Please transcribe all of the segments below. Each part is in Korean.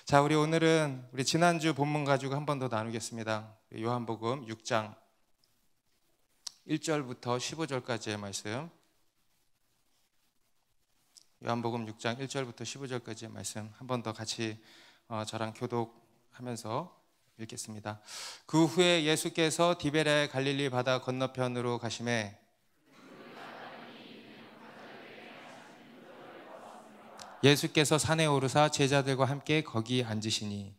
자, 우리 오늘은 우리 지난주 본문 가지고 한 번 더 나누겠습니다. 요한복음 6장 1절부터 15절까지의 말씀. 요한복음 6장 1절부터 15절까지의 말씀 한 번 더 같이 저랑 교독하면서 읽겠습니다. 그 후에 예수께서 디베랴 갈릴리 바다 건너편으로 가시매 예수께서 산에 오르사 제자들과 함께 거기 앉으시니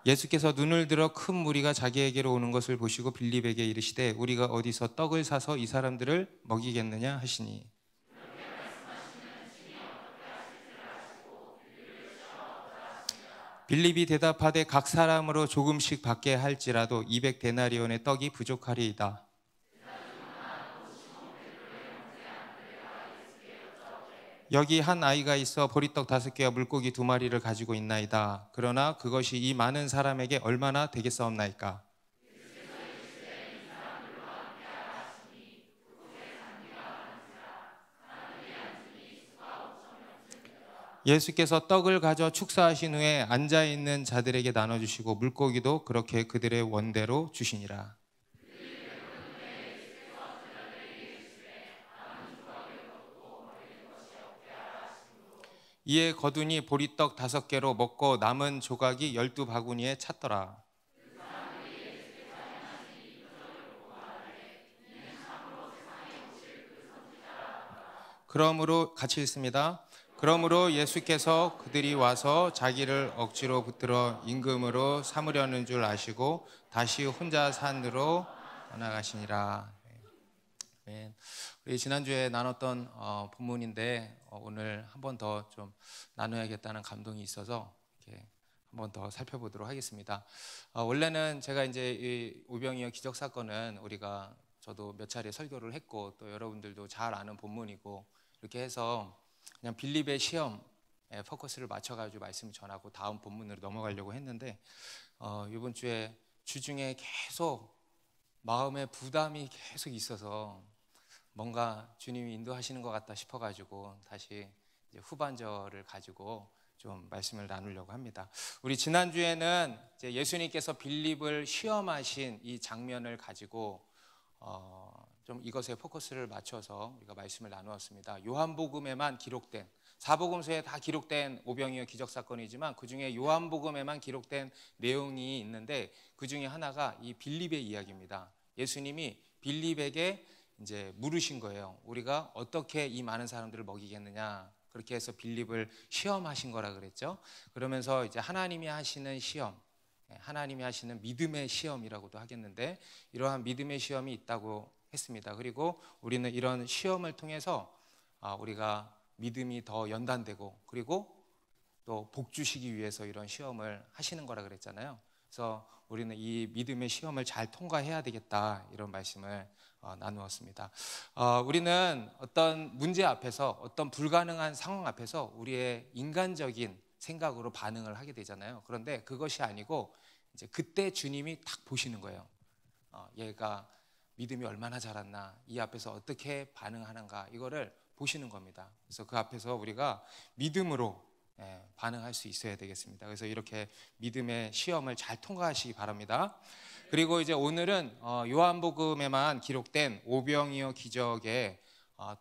예수께서 눈을 들어 큰 무리가 자기에게로 오는 것을 보시고 빌립에게 이르시되 우리가 어디서 떡을 사서 이 사람들을 먹이겠느냐 하시니 빌립이 대답하되 각 사람으로 조금씩 받게 할지라도 200데나리온의 떡이 부족하리이다. 여기 한 아이가 있어 보리떡 5개와 물고기 2마리를 가지고 있나이다. 그러나 그것이 이 많은 사람에게 얼마나 되겠사옵나이까? 예수께서 떡을 가져 축사하신 후에 앉아있는 자들에게 나눠주시고 물고기도 그렇게 그들의 원대로 주시니라. 이에 거두니 보리떡 5개로 먹고 남은 조각이 12바구니에 찼더라. 그러므로 같이 읽습니다. 그러므로 예수께서 그들이 와서 자기를 억지로 붙들어 임금으로 삼으려는 줄 아시고 다시 혼자 산으로 나가시니라. 네. 우리 지난주에 나눴던 본문인데 오늘 한 번 더 좀 나눠야겠다는 감동이 있어서 이렇게 한 번 더 살펴보도록 하겠습니다. 원래는 제가 이제 이 오병이어 기적 사건은 저도 몇 차례 설교를 했고 또 여러분들도 잘 아는 본문이고 이렇게 해서 그냥 빌립의 시험에 포커스를 맞춰가지고 말씀을 전하고 다음 본문으로 넘어가려고 했는데 이번 주에 주중에 계속 마음에 부담이 계속 있어서 뭔가 주님이 인도하시는 것 같다 싶어가지고 다시 이제 후반절을 가지고 좀 말씀을 나누려고 합니다. 우리 지난주에는 이제 예수님께서 빌립을 시험하신 이 장면을 가지고 좀 이것에 포커스를 맞춰서 우리가 말씀을 나누었습니다. 요한복음에만 기록된, 사복음서에 다 기록된 오병이어 기적 사건이지만 그 중에 요한복음에만 기록된 내용이 있는데 그 중에 하나가 이 빌립의 이야기입니다. 예수님이 빌립에게 이제 물으신 거예요. 우리가 어떻게 이 많은 사람들을 먹이겠느냐. 그렇게 해서 빌립을 시험하신 거라 그랬죠. 그러면서 이제 하나님이 하시는 시험, 하나님이 하시는 믿음의 시험이라고도 하겠는데 이러한 믿음의 시험이 있다고 했습니다. 그리고 우리는 이런 시험을 통해서 우리가 믿음이 더 연단되고 그리고 또 복 주시기 위해서 이런 시험을 하시는 거라 그랬잖아요. 그래서 우리는 이 믿음의 시험을 잘 통과해야 되겠다 이런 말씀을 나누었습니다. 우리는 어떤 문제 앞에서 어떤 불가능한 상황 앞에서 우리의 인간적인 생각으로 반응을 하게 되잖아요. 그런데 그것이 아니고 이제 그때 주님이 딱 보시는 거예요. 얘가 믿음이 얼마나 자랐나, 이 앞에서 어떻게 반응하는가 이거를 보시는 겁니다. 그래서 그 앞에서 우리가 믿음으로 반응할 수 있어야 되겠습니다. 그래서 이렇게 믿음의 시험을 잘 통과하시기 바랍니다. 그리고 이제 오늘은 요한복음에만 기록된 오병이어 기적의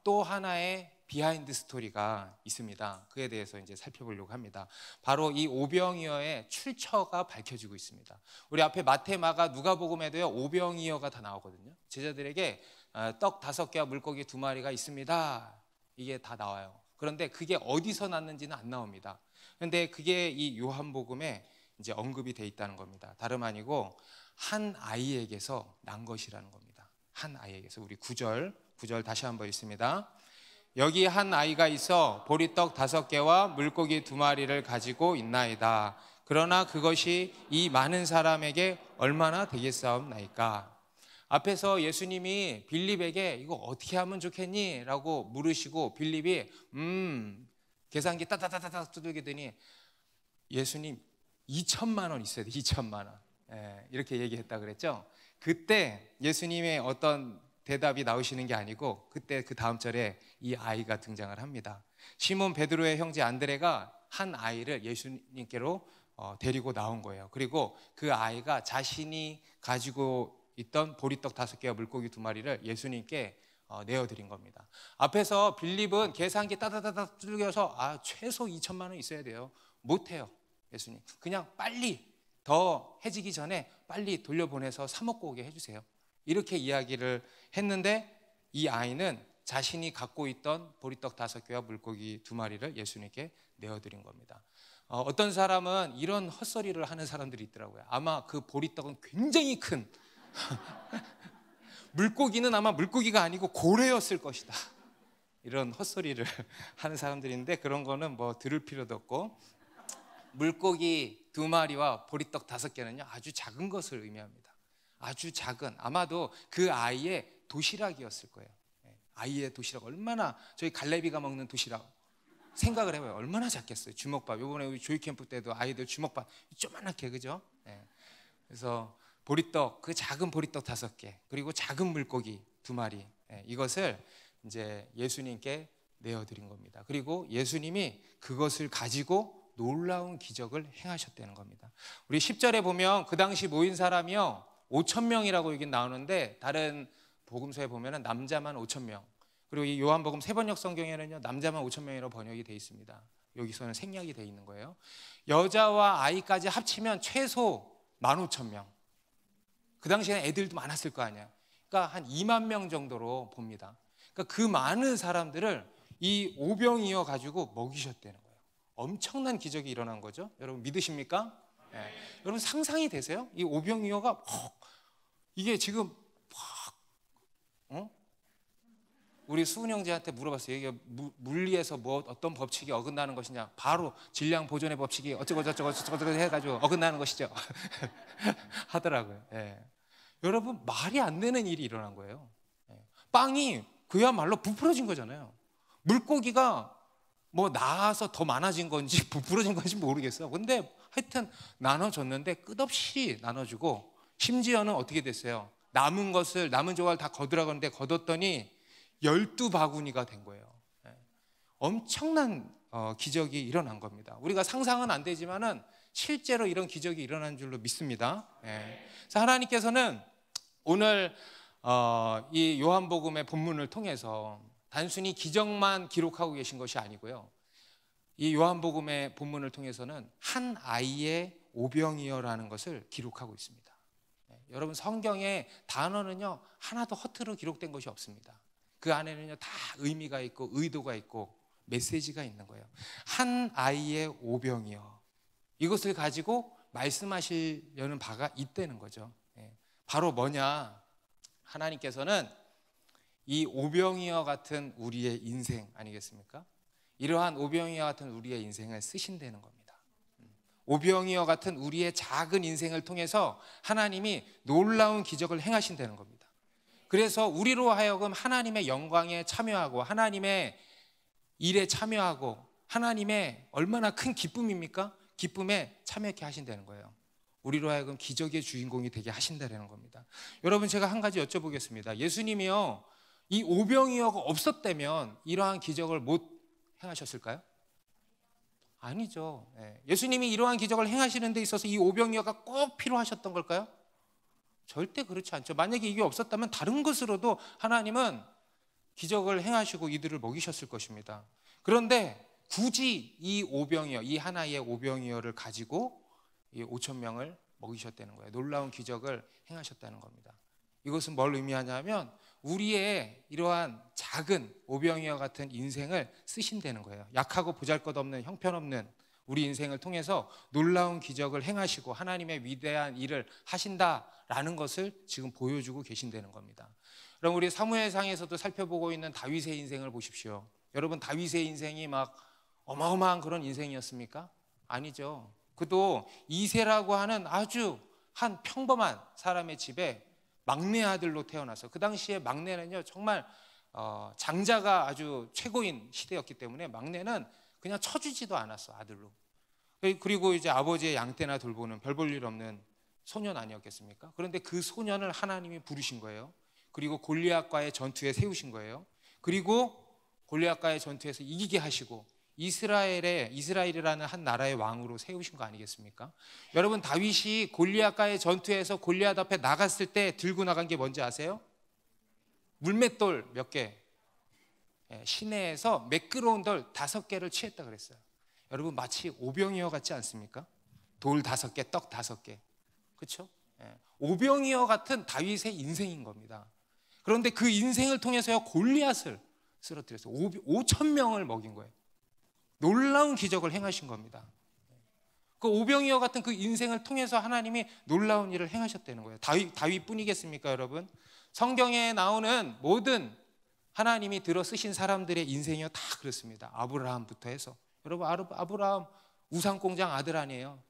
또 하나의 비하인드 스토리가 있습니다. 그에 대해서 이제 살펴보려고 합니다. 바로 이 오병이어의 출처가 밝혀지고 있습니다. 우리 앞에 마태, 마가, 누가복음에도요 오병이어가 다 나오거든요. 제자들에게 떡 5개와 물고기 2마리가 있습니다. 이게 다 나와요. 그런데 그게 어디서 났는지는 안 나옵니다. 그런데 그게 이 요한복음에 이제 언급이 돼 있다는 겁니다. 다름 아니고 한 아이에게서 난 것이라는 겁니다. 한 아이에게서. 우리 9절 다시 한번 읽습니다. 여기 한 아이가 있어 보리떡 5개와 물고기 2마리를 가지고 있나이다. 그러나 그것이 이 많은 사람에게 얼마나 되겠사옵나이까? 앞에서 예수님이 빌립에게 이거 어떻게 하면 좋겠니? 라고 물으시고 빌립이 계산기 따다다다닥 두들게 되니 예수님 2천만 원 있어야 돼. 2천만 원. 이렇게 얘기했다 그랬죠. 그때 예수님의 어떤 대답이 나오시는 게 아니고 그때 그 다음 절에 이 아이가 등장을 합니다. 시몬 베드로의 형제 안드레가 한 아이를 예수님께로 데리고 나온 거예요. 그리고 그 아이가 자신이 가지고 있던 보리떡 5개와 물고기 2마리를 예수님께 내어드린 겁니다. 앞에서 빌립은 계산기 따다다다 뚫려서 최소 2천만 원 있어야 돼요. 못해요. 예수님 그냥 빨리 더 해지기 전에 빨리 돌려보내서 사 먹고 오게 해주세요. 이렇게 이야기를 했는데 이 아이는 자신이 갖고 있던 보리떡 5개와 물고기 2마리를 예수님께 내어드린 겁니다. 어떤 사람은 이런 헛소리를 하는 사람들이 있더라고요. 아마 그 보리떡은 굉장히 큰 물고기는 아마 물고기가 아니고 고래였을 것이다, 이런 헛소리를 하는 사람들이 있는데 그런 거는 뭐 들을 필요도 없고, 물고기 2마리와 보리떡 5개는요 아주 작은 것을 의미합니다. 아주 작은, 아마도 그 아이의 도시락이었을 거예요. 아이의 도시락, 얼마나 저희 갈래비가 먹는 도시락 생각을 해봐요. 얼마나 작겠어요. 주먹밥, 이번에 우리 조이 캠프 때도 아이들 주먹밥 조그맣게, 그죠? 그래서 보리떡, 그 작은 보리떡 5개, 그리고 작은 물고기 2마리, 이것을 이제 예수님께 내어드린 겁니다. 그리고 예수님이 그것을 가지고 놀라운 기적을 행하셨다는 겁니다. 우리 10절에 보면 그 당시 모인 사람이요 5,000명이라고 여기 나오는데, 다른 복음서에 보면은 남자만 5,000명, 그리고 이 요한복음 3번역 성경에는요 남자만 5,000명이라고 번역이 되어 있습니다. 여기서는 생략이 되어 있는 거예요. 여자와 아이까지 합치면 최소 15,000명. 그 당시에는 애들도 많았을 거 아니에요. 그러니까 한 2만 명 정도로 봅니다. 그러니까 그 많은 사람들을 이 오병이어 가지고 먹이셨다는 거예요. 엄청난 기적이 일어난 거죠. 여러분 믿으십니까? 네. 여러분 상상이 되세요? 이 오병이어가 이게 지금 우리 수은 형제한테 물어봤어요. 이게 물리에서 뭐 어떤 법칙이 어긋나는 것이냐, 바로 질량 보존의 법칙이 어쩌고 해가지고 어긋나는 것이죠. 하더라고요. 여러분 말이 안 되는 일이 일어난 거예요. 빵이 그야말로 부풀어진 거잖아요. 물고기가 뭐 나아서 더 많아진 건지 부풀어진 건지 모르겠어요. 근데 하여튼 나눠줬는데 끝없이 나눠주고, 심지어는 어떻게 됐어요? 남은 조각을 다 거두라고 하는데 거뒀더니 12바구니가 된 거예요. 엄청난 기적이 일어난 겁니다. 우리가 상상은 안 되지만은 실제로 이런 기적이 일어난 줄로 믿습니다. 그래서 하나님께서는 오늘 이 요한복음의 본문을 통해서 단순히 기적만 기록하고 계신 것이 아니고요, 이 요한복음의 본문을 통해서는 한 아이의 오병이어라는 것을 기록하고 있습니다. 여러분 성경의 단어는요 하나도 허투루 기록된 것이 없습니다. 그 안에는요 다 의미가 있고 의도가 있고 메시지가 있는 거예요. 한 아이의 오병이어, 이것을 가지고 말씀하시려는 바가 있다는 거죠. 바로 뭐냐, 하나님께서는 이 오병이어 같은 우리의 인생 아니겠습니까? 이러한 오병이어 같은 우리의 인생을 쓰신다는 겁니다. 오병이어 같은 우리의 작은 인생을 통해서 하나님이 놀라운 기적을 행하신다는 겁니다. 그래서 우리로 하여금 하나님의 영광에 참여하고 하나님의 일에 참여하고, 하나님의 얼마나 큰 기쁨입니까? 기쁨에 참여하게 하신다는 거예요. 우리로 하여금 기적의 주인공이 되게 하신다는 겁니다. 여러분 제가 한 가지 여쭤보겠습니다. 예수님이요 이 오병이어가 없었다면 이러한 기적을 못 행하셨을까요? 아니죠. 예수님이 이러한 기적을 행하시는 데 있어서 이 오병이어가 꼭 필요하셨던 걸까요? 절대 그렇지 않죠. 만약에 이게 없었다면 다른 것으로도 하나님은 기적을 행하시고 이들을 먹이셨을 것입니다. 그런데 굳이 이 오병이어, 이 하나의 오병이어를 가지고 이 5,000명을 먹이셨다는 거예요. 놀라운 기적을 행하셨다는 겁니다. 이것은 뭘 의미하냐면 우리의 이러한 작은 오병이어 같은 인생을 쓰신다는 거예요. 약하고 보잘것없는 형편없는 우리 인생을 통해서 놀라운 기적을 행하시고 하나님의 위대한 일을 하신다라는 것을 지금 보여주고 계신다는 겁니다. 그럼 우리 사무엘상에서도 살펴보고 있는 다윗의 인생을 보십시오. 여러분 다윗의 인생이 막 어마어마한 그런 인생이었습니까? 아니죠. 그도 이새라고 하는 아주 한 평범한 사람의 집에 막내 아들로 태어나서, 그 당시에 막내는요 정말 장자가 아주 최고인 시대였기 때문에 막내는 그냥 쳐주지도 않았어, 아들로. 그리고 이제 아버지의 양떼나 돌보는 별 볼 일 없는 소년 아니었겠습니까? 그런데 그 소년을 하나님이 부르신 거예요. 그리고 골리앗과의 전투에 세우신 거예요. 그리고 골리앗과의 전투에서 이기게 하시고 이스라엘이라는 한 나라의 왕으로 세우신 거 아니겠습니까? 여러분, 다윗이 골리앗과의 전투에서 골리앗 앞에 나갔을 때 들고 나간 게 뭔지 아세요? 물맷돌 몇 개, 시내에서 매끄러운 돌 5개를 취했다 그랬어요. 여러분, 마치 오병이어 같지 않습니까? 돌 5개, 떡 5개, 그렇죠? 오병이어 같은 다윗의 인생인 겁니다. 그런데 그 인생을 통해서요, 골리앗을 쓰러뜨려서 5천 명을 먹인 거예요. 놀라운 기적을 행하신 겁니다. 그 오병이어 같은 그 인생을 통해서 하나님이 놀라운 일을 행하셨다는 거예요. 다윗뿐이겠습니까, 여러분? 성경에 나오는 모든 하나님이 들어 쓰신 사람들의 인생이요, 다 그렇습니다. 아브라함부터 해서. 여러분, 아브라함 우상공장 아들 아니에요?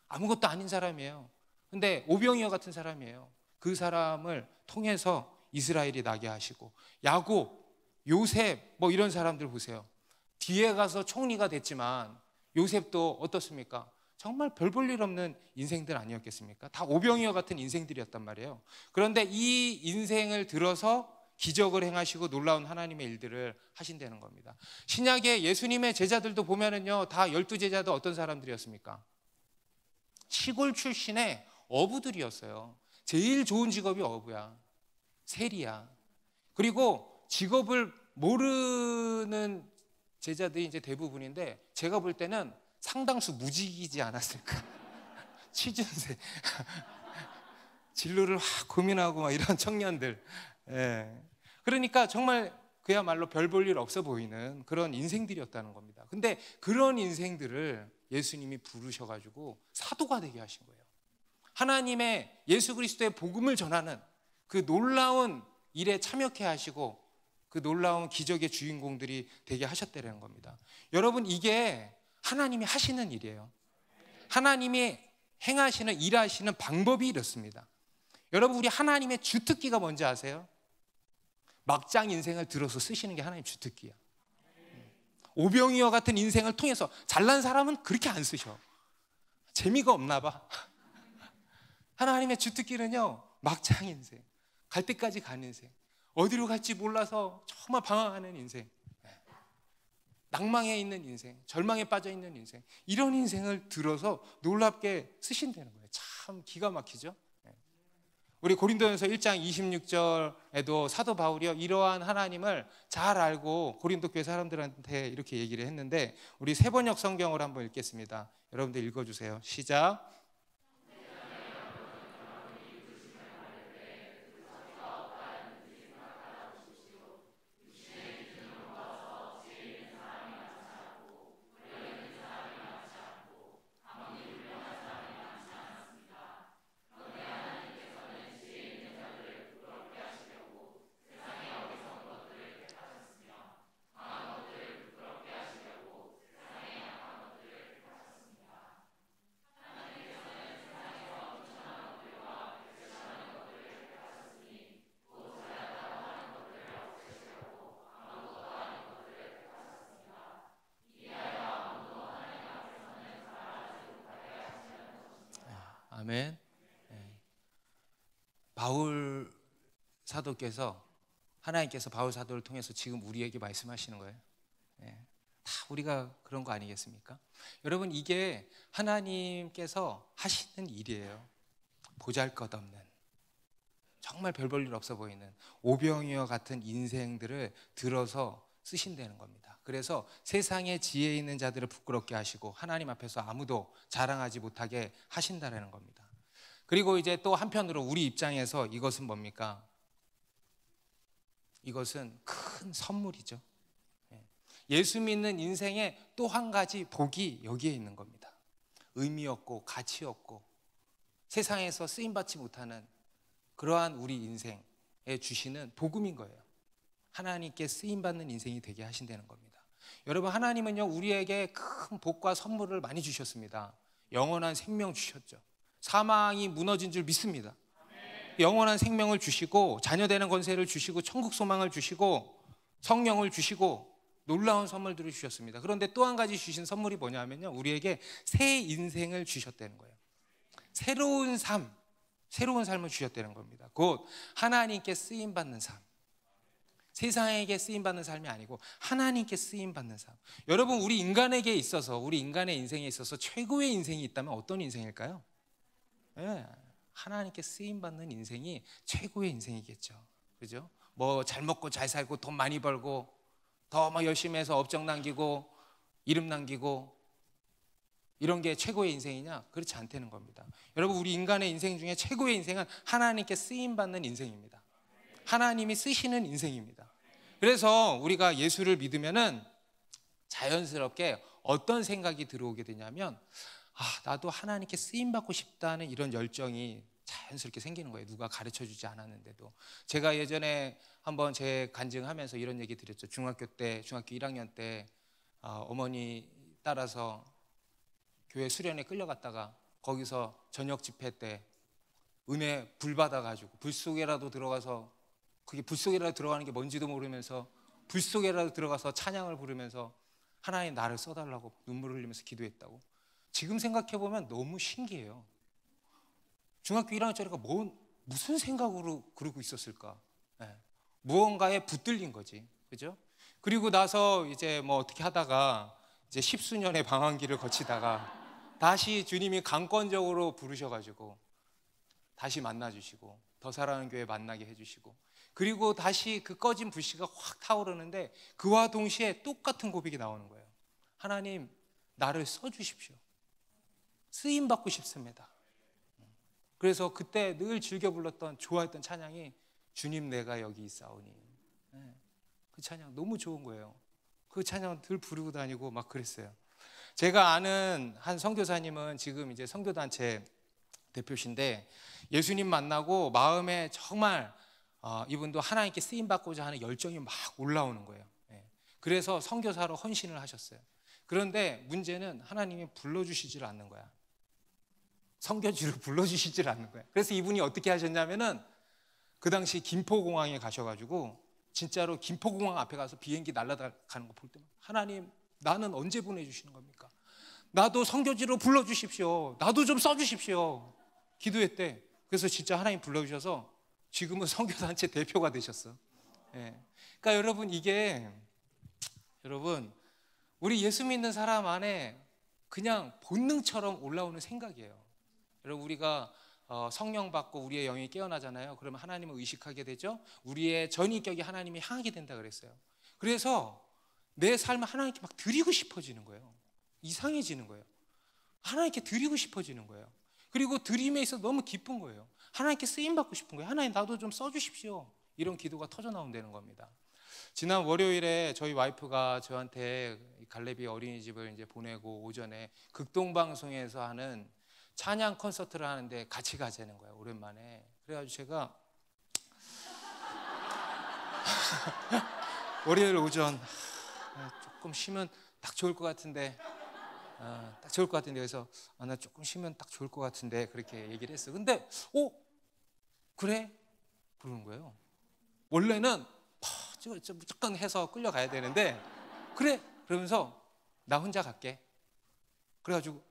아무것도 아닌 사람이에요. 근데 오병이어 같은 사람이에요. 그 사람을 통해서 이스라엘이 나게 하시고, 야곱, 요셉, 뭐 이런 사람들 보세요. 뒤에 가서 총리가 됐지만 요셉도 어떻습니까? 정말 별 볼 일 없는 인생들 아니었겠습니까? 다 오병이어 같은 인생들이었단 말이에요. 그런데 이 인생을 들어서 기적을 행하시고 놀라운 하나님의 일들을 하신다는 겁니다. 신약의 예수님의 제자들도 보면은요, 다 12제자도 어떤 사람들이었습니까? 시골 출신의 어부들이었어요. 제일 좋은 직업이 어부야, 세리야. 그리고 직업을 모르는 제자들이 이제 대부분인데, 제가 볼 때는 상당수 무직이지 않았을까. 취준생, 진로를 고민하고 막 이런 청년들. 그러니까 정말 그야말로 별 볼 일 없어 보이는 그런 인생들이었다는 겁니다. 근데 그런 인생들을 예수님이 부르셔가지고 사도가 되게 하신 거예요. 하나님의 예수 그리스도의 복음을 전하는 그 놀라운 일에 참여케 하시고 그 놀라운 기적의 주인공들이 되게 하셨다는 겁니다. 여러분, 이게 하나님이 하시는 일이에요. 하나님이 행하시는, 일하시는 방법이 이렇습니다. 여러분, 우리 하나님의 주특기가 뭔지 아세요? 막장 인생을 들어서 쓰시는 게 하나님 주특기야. 오병이어 같은 인생을 통해서. 잘난 사람은 그렇게 안 쓰셔. 재미가 없나 봐. 하나님의 주특기는요, 막장 인생, 갈 때까지 가는 인생, 어디로 갈지 몰라서 정말 방황하는 인생, 낭망에 있는 인생, 절망에 빠져 있는 인생, 이런 인생을 들어서 놀랍게 쓰신다는 거예요. 참 기가 막히죠. 우리 고린도전서 1장 26절에도 사도 바울이요, 이러한 하나님을 잘 알고 고린도 교회 사람들한테 이렇게 얘기를 했는데, 우리 세번역 성경을 한번 읽겠습니다. 여러분들 읽어주세요. 시작. 아멘. 바울 사도께서, 하나님께서 바울 사도를 통해서 지금 우리에게 말씀하시는 거예요. 다 우리가 그런 거 아니겠습니까? 여러분, 이게 하나님께서 하시는 일이에요. 보잘것없는, 정말 별 볼 일 없어 보이는 오병이어 같은 인생들을 들어서 쓰신다는 겁니다. 그래서 세상의 지혜 있는 자들을 부끄럽게 하시고 하나님 앞에서 아무도 자랑하지 못하게 하신다는 겁니다. 그리고 이제 또 한편으로 우리 입장에서 이것은 뭡니까? 이것은 큰 선물이죠. 예수 믿는 인생의 또 한 가지 복이 여기에 있는 겁니다. 의미 없고 가치 없고 세상에서 쓰임받지 못하는 그러한 우리 인생에 주시는 복음인 거예요. 하나님께 쓰임받는 인생이 되게 하신다는 겁니다. 여러분, 하나님은요, 우리에게 큰 복과 선물을 많이 주셨습니다. 영원한 생명 주셨죠. 사망이 무너진 줄 믿습니다. 영원한 생명을 주시고 자녀되는 권세를 주시고 천국 소망을 주시고 성령을 주시고 놀라운 선물들을 주셨습니다. 그런데 또 한 가지 주신 선물이 뭐냐면요, 우리에게 새 인생을 주셨다는 거예요. 새로운 삶, 새로운 삶을 주셨다는 겁니다. 곧 하나님께 쓰임 받는 삶. 세상에게 쓰임 받는 삶이 아니고 하나님께 쓰임 받는 삶. 여러분, 우리 인간에게 있어서, 우리 인간의 인생에 있어서 최고의 인생이 있다면 어떤 인생일까요? 네, 하나님께 쓰임 받는 인생이 최고의 인생이겠죠. 그죠? 뭐 잘 먹고 잘 살고 돈 많이 벌고 더 막 열심히 해서 업적 남기고 이름 남기고 이런 게 최고의 인생이냐? 그렇지 않다는 겁니다. 여러분, 우리 인간의 인생 중에 최고의 인생은 하나님께 쓰임 받는 인생입니다. 하나님이 쓰시는 인생입니다. 그래서 우리가 예수를 믿으면은 자연스럽게 어떤 생각이 들어오게 되냐면, 나도 하나님께 쓰임 받고 싶다는 이런 열정이 자연스럽게 생기는 거예요. 누가 가르쳐 주지 않았는데도. 제가 예전에 한번 제 간증하면서 이런 얘기 드렸죠. 중학교 1학년 때 어머니 따라서 교회 수련회 끌려갔다가 거기서 저녁 집회 때 은혜 불 받아가지고 불 속에라도 들어가서, 그게 불 속에라도 들어가는 게 뭔지도 모르면서 불 속에라도 들어가서 찬양을 부르면서 하나님 나를 써달라고 눈물을 흘리면서 기도했다고. 지금 생각해보면 너무 신기해요. 중학교 1학년짜리가 무슨 생각으로 그러고 있었을까? 네. 무언가에 붙들린 거지, 그죠? 그리고 나서 이제 뭐 어떻게 하다가 이제 10수년의 방황기를 거치다가 다시 주님이 강권적으로 부르셔가지고 다시 만나주시고 더 사랑하는 교회 만나게 해주시고, 그리고 다시 그 꺼진 불씨가 확 타오르는데 그와 동시에 똑같은 고백이 나오는 거예요. 하나님, 나를 써주십시오. 쓰임 받고 싶습니다. 그래서 그때 늘 즐겨 불렀던, 좋아했던 찬양이 주님 내가 여기 있사오니. 그 찬양 너무 좋은 거예요. 그 찬양 늘 부르고 다니고 막 그랬어요. 제가 아는 한 선교사님은 지금 이제 선교단체 대표신데, 예수님 만나고 마음에 정말 이분도 하나님께 쓰임 받고자 하는 열정이 막 올라오는 거예요. 그래서 선교사로 헌신을 하셨어요. 그런데 문제는 하나님이 불러주시질 않는 거야. 선교지로 불러주시질 않는 거야. 그래서 이분이 어떻게 하셨냐면은 그 당시 김포공항에 가셔가지고 진짜로 김포공항 앞에 가서 비행기 날아가는 거 볼 때마다, 하나님, 나는 언제 보내주시는 겁니까? 나도 선교지로 불러주십시오. 나도 좀 써주십시오. 기도했대. 그래서 진짜 하나님 불러주셔서 지금은 선교단체 대표가 되셨어. 그러니까 여러분, 이게 여러분, 우리 예수 믿는 사람 안에 그냥 본능처럼 올라오는 생각이에요. 여러분, 우리가 성령 받고 우리의 영이 깨어나잖아요. 그러면 하나님을 의식하게 되죠. 우리의 전인격이 하나님이 향하게 된다 그랬어요. 그래서 내 삶을 하나님께 막 드리고 싶어지는 거예요. 이상해지는 거예요. 하나님께 드리고 싶어지는 거예요. 그리고 드림에 있어서 너무 기쁜 거예요. 하나님께 쓰임 받고 싶은 거예요. 하나님, 나도 좀 써주십시오. 이런 기도가 터져 나온다는 겁니다. 지난 월요일에 저희 와이프가 저한테 갈래비 어린이집을 이제 보내고 오전에 극동방송에서 하는 찬양 콘서트를 하는데 같이 가자는 거예요. 오랜만에. 그래가지고 제가 월요일 오전 조금 쉬면 딱 좋을 것 같은데, 그래서 나 조금 쉬면 딱 좋을 것 같은데 그렇게 얘기를 했어요. 근데 그래? 그러는 거예요. 원래는 무조건 해서 끌려가야 되는데, 그래? 그러면서 나 혼자 갈게. 그래가지고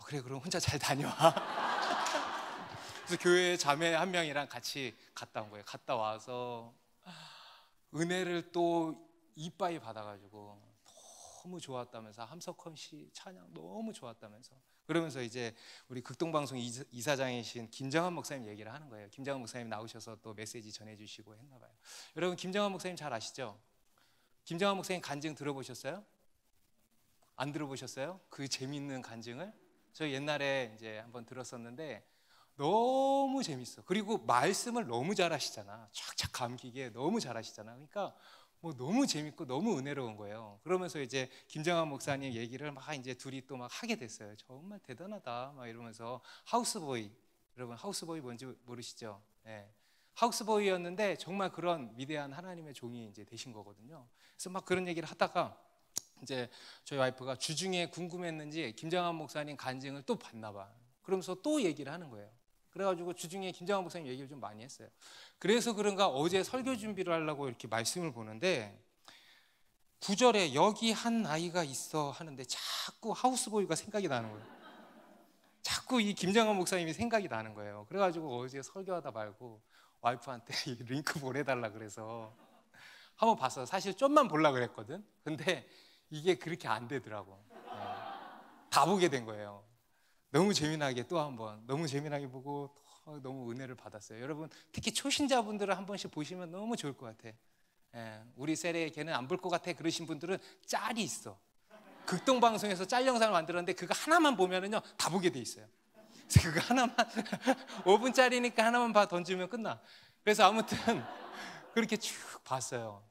그래, 그럼 혼자 잘 다녀와. 그래서 교회 자매 한 명이랑 같이 갔다 온 거예요. 갔다 와서 은혜를 또 이빠이 받아가지고 너무 좋았다면서, 함석헌 씨 찬양 너무 좋았다면서, 그러면서 이제 우리 극동방송 이사장이신 김정한 목사님 얘기를 하는 거예요. 김정한 목사님 나오셔서 또 메시지 전해주시고 했나 봐요. 여러분, 김정한 목사님 잘 아시죠? 김정한 목사님 간증 들어보셨어요? 안 들어보셨어요? 그 재밌는 간증을? 저 옛날에 이제 한번 들었었는데 너무 재밌어. 그리고 말씀을 너무 잘하시잖아. 촥촥 감기게 너무 잘하시잖아. 그러니까 뭐 너무 재밌고 너무 은혜로운 거예요. 그러면서 이제 김정한 목사님 얘기를 막 이제 둘이 또 막 하게 됐어요. 정말 대단하다 막 이러면서. 하우스보이, 여러분 하우스보이 뭔지 모르시죠? 네. 하우스보이였는데 정말 그런 위대한 하나님의 종이 이제 되신 거거든요. 그래서 막 그런 얘기를 하다가 이제 저희 와이프가 주중에 궁금했는지 김정한 목사님 간증을 또 봤나 봐. 그러면서 또 얘기를 하는 거예요. 그래가지고 주중에 김정한 목사님 얘기를 좀 많이 했어요. 그래서 그런가 어제 설교 준비를 하려고 이렇게 말씀을 보는데 9절에 여기 한 아이가 있어 하는데 자꾸 하우스보이가 생각이 나는 거예요. 자꾸 이 김정한 목사님이 생각이 나는 거예요. 그래가지고 어제 설교하다 말고 와이프한테 이 링크 보내달라 그래서 한번 봤어. 사실 좀만 보려고 그랬거든. 근데 이게 그렇게 안 되더라고. 다 보게 된 거예요. 너무 재미나게 또 한번 너무 재미나게 보고 너무 은혜를 받았어요. 여러분 특히 초신자분들은 한 번씩 보시면 너무 좋을 것 같아. 우리 세례 걔는 안 볼 것 같아 그러신 분들은 짤이 있어. 극동방송에서 짤 영상을 만들었는데 그거 하나만 보면은요 다 보게 돼 있어요. 그래서 그거 하나만 5분짜리니까 하나만 봐 던지면 끝나. 그래서 아무튼 그렇게 쭉 봤어요.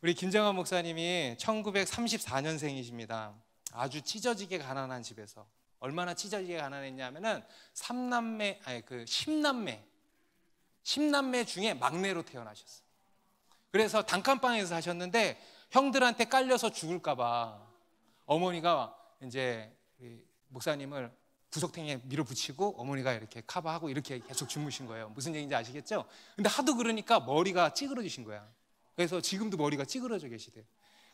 우리 김정한 목사님이 1934년생이십니다. 아주 찢어지게 가난한 집에서. 얼마나 찢어지게 가난했냐면은 10남매 중에 막내로 태어나셨어요. 그래서 단칸방에서 사셨는데 형들한테 깔려서 죽을까봐 어머니가 이제 목사님을 구석탱이에 밀어붙이고 어머니가 이렇게 커버하고 이렇게 계속 주무신 거예요. 무슨 얘기인지 아시겠죠? 근데 하도 그러니까 머리가 찌그러지신 거야. 그래서 지금도 머리가 찌그러져 계시대요.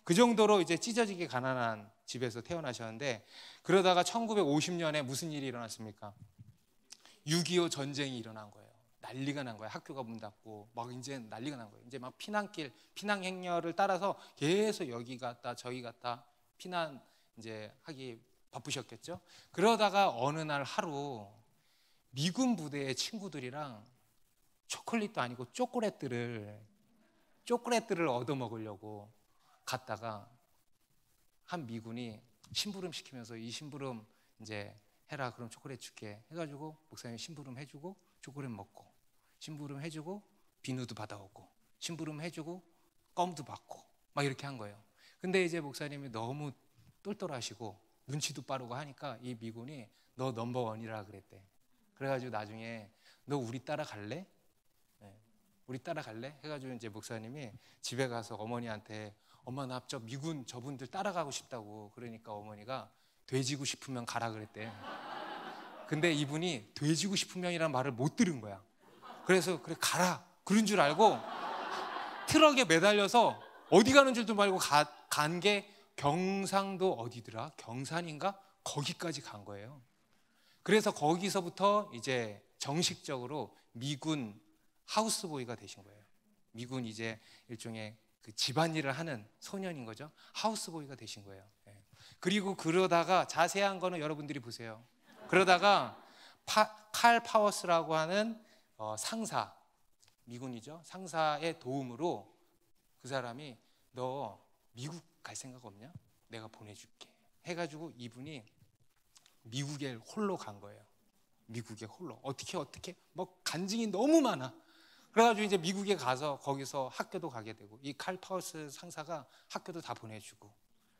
그 정도로 이제 찢어지게 가난한 집에서 태어나셨는데 그러다가 1950년에 무슨 일이 일어났습니까? 6.25 전쟁이 일어난 거예요. 난리가 난 거예요. 학교가 문 닫고 막 이제 난리가 난 거예요. 이제 막 피난길, 피난 행렬을 따라서 계속 여기 갔다 저기 갔다 피난 이제 하기 바쁘셨겠죠. 그러다가 어느 날 하루 미군 부대의 친구들이랑 초콜릿도 아니고 초콜릿들을 얻어 먹으려고 갔다가 한 미군이 심부름 시키면서 이 심부름 이제 해라 그럼 초콜릿 줄게 해가지고 목사님 심부름 해주고 초콜릿 먹고 심부름 해주고 비누도 받아오고 심부름 해주고 껌도 받고 막 이렇게 한 거예요. 근데 이제 목사님이 너무 똘똘하시고 눈치도 빠르고 하니까 이 미군이 너 넘버원이라 그랬대. 그래가지고 나중에 너 우리 따라갈래? 우리 따라갈래? 해가지고 이제 목사님이 집에 가서 어머니한테 엄마 나 저 미군 저분들 따라가고 싶다고. 그러니까 어머니가 돼지고 싶으면 가라 그랬대. 근데 이분이 돼지고 싶으면이라는 말을 못 들은 거야. 그래서 그래 가라 그런 줄 알고 트럭에 매달려서 어디 가는 줄도 말고 간 게 경상도 어디더라? 경산인가? 거기까지 간 거예요. 그래서 거기서부터 이제 정식적으로 미군 하우스보이가 되신 거예요. 미군 이제 일종의 그 집안일을 하는 소년인 거죠. 하우스보이가 되신 거예요. 그리고 그러다가 자세한 거는 여러분들이 보세요. 그러다가 칼 파워스라고 하는 상사, 미군이죠. 상사의 도움으로 그 사람이 너 미국 갈 생각 없냐? 내가 보내줄게 해가지고 이분이 미국에 홀로 간 거예요. 미국에 홀로 어떻게 뭐 간증이 너무 많아. 그래가지고 이제 미국에 가서 거기서 학교도 가게 되고 이 칼 파워스 상사가 학교도 다 보내주고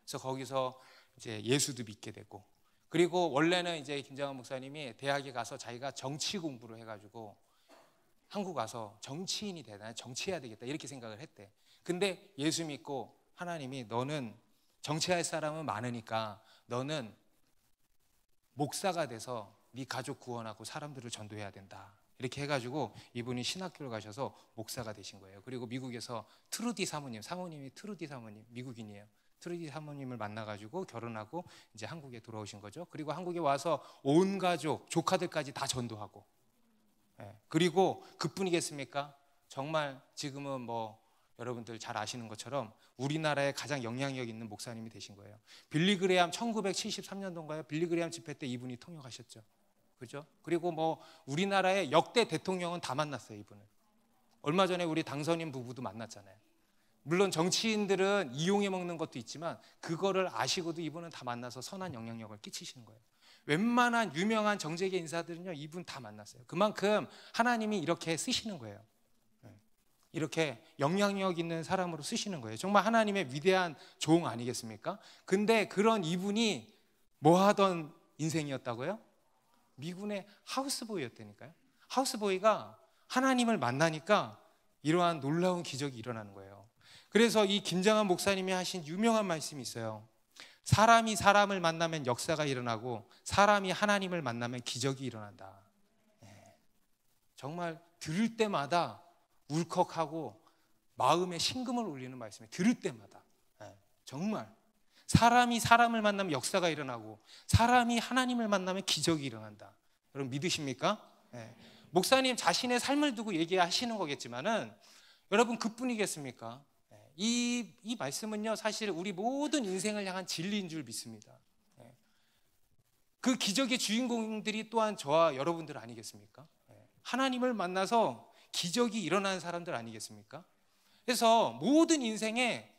그래서 거기서 이제 예수도 믿게 되고 그리고 원래는 이제 김정한 목사님이 대학에 가서 자기가 정치 공부를 해가지고 한국 와서 정치인이 되다 정치해야 되겠다 이렇게 생각을 했대. 근데 예수 믿고 하나님이 너는 정치할 사람은 많으니까 너는 목사가 돼서 네 가족 구원하고 사람들을 전도해야 된다. 이렇게 해가지고 이분이 신학교를 가셔서 목사가 되신 거예요. 그리고 미국에서 트루디 사모님이 트루디 사모님 미국인이에요. 트루디 사모님을 만나가지고 결혼하고 이제 한국에 돌아오신 거죠. 그리고 한국에 와서 온 가족 조카들까지 다 전도하고 그리고 그뿐이겠습니까? 정말 지금은 뭐 여러분들 잘 아시는 것처럼 우리나라에 가장 영향력 있는 목사님이 되신 거예요. 빌리그레암 1973년도인가요? 빌리그레암 집회 때 이분이 통역하셨죠. 그죠? 그리고 뭐 우리나라의 역대 대통령은 다 만났어요, 이분은. 얼마 전에 우리 당선인 부부도 만났잖아요. 물론 정치인들은 이용해 먹는 것도 있지만 그거를 아시고도 이분은 다 만나서 선한 영향력을 끼치시는 거예요. 웬만한 유명한 정재계 인사들은요, 이분 다 만났어요. 그만큼 하나님이 이렇게 쓰시는 거예요. 이렇게 영향력 있는 사람으로 쓰시는 거예요. 정말 하나님의 위대한 종 아니겠습니까? 근데 그런 이분이 뭐 하던 인생이었다고요? 미군의 하우스보이였다니까요. 하우스보이가 하나님을 만나니까 이러한 놀라운 기적이 일어나는 거예요. 그래서 이 김정한 목사님이 하신 유명한 말씀이 있어요. 사람이 사람을 만나면 역사가 일어나고 사람이 하나님을 만나면 기적이 일어난다. 정말 들을 때마다 울컥하고 마음에 심금을 울리는 말씀이에요. 들을 때마다 정말 사람이 사람을 만나면 역사가 일어나고 사람이 하나님을 만나면 기적이 일어난다. 여러분 믿으십니까? 네. 목사님 자신의 삶을 두고 얘기하시는 거겠지만은 여러분 그뿐이겠습니까? 네. 이 말씀은요 사실 우리 모든 인생을 향한 진리인 줄 믿습니다. 네. 그 기적의 주인공들이 또한 저와 여러분들 아니겠습니까? 네. 하나님을 만나서 기적이 일어나는 사람들 아니겠습니까? 그래서 모든 인생에